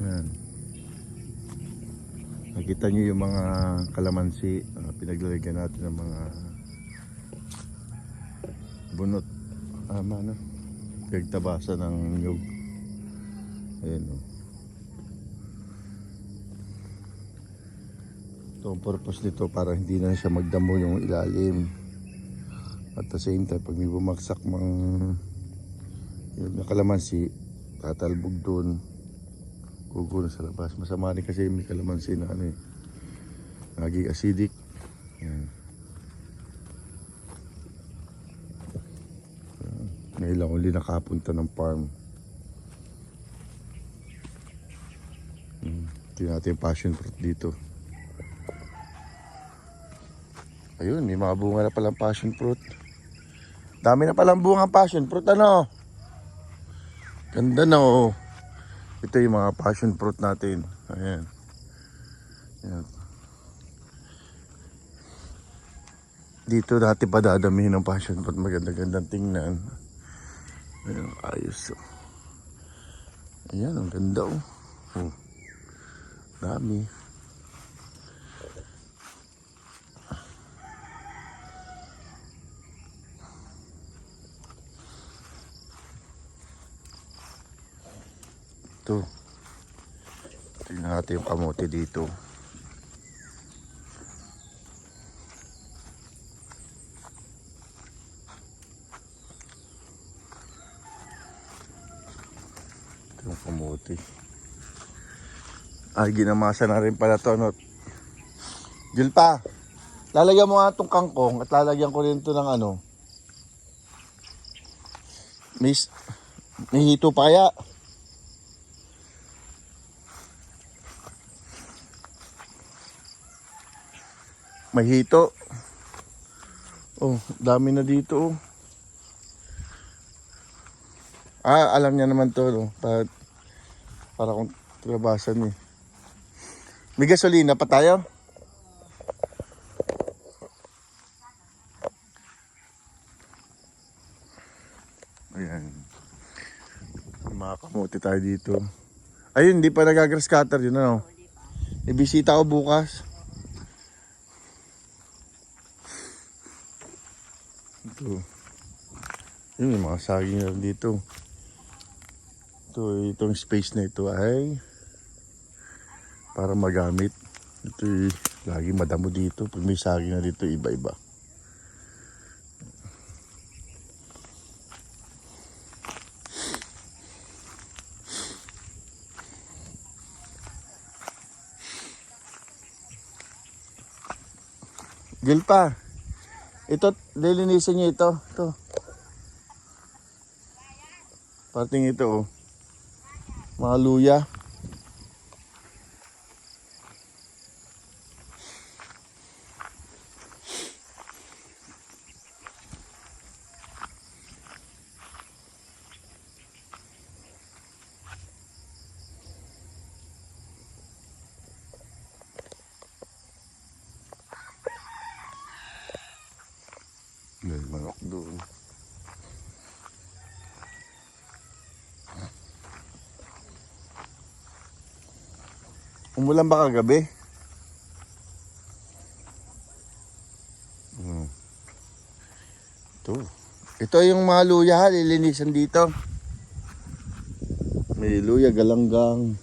Ayan. Nakita nyo yung mga kalamansi, pinaglalagyan natin ng mga bunot. Ano? Pagtabasa ng nyug. Ayan o. Ito ang purpose nito para hindi na siya magdamo yung ilalim. At the same time, pag may bumagsak yung kalamansi, tatalbog doon, gugulo sa labas. Masama rin kasi may kalamansi na naging acidic. Ayan. Ngayon lang uli nakapunta ng farm. Tingnan natin yung passion fruit dito. Ayun, may mga bunga na palang passion fruit. Dami na palang bunga passion fruit, ano? Ganda na, oh. Ito yung mga passion fruit natin. Ayan. Ayan. Dito dati pa dadamihin ng passion fruit. Maganda-gandang tingnan. Ayan, ayos, oh. Ayan, ang ganda, oh. Oh. Dami. Ito. Tingnan natin yung kamote dito. Ito yung kamote. Ay, ginamasa na rin pala ito, no? Gilpa, lalagyan mo nga itong kangkong at lalagyan ko rin ito ng may hito pa kaya? May hito. Oh, dami na dito, oh. Alam niya naman to, no? Para kung trabasan eh. May gasolina pa tayo? Ayan. Mga kamote tayo dito. Ayun, hindi pa nagagrass cutter yun, ano? Ibisita ko bukas. Ito. Yun, yung mga saging na dito. Itong space na ito ay para magamit. Ito lagi madamo dito. Pag may saging na dito, iba-iba. Gilpa, ito, lilinisin niyo ito. Ito. Parting ito, oh. Mga luya. May manok doon. Umulan ba kagabi? Ito yung mga luya, lilinisan dito. May luya, galanggang.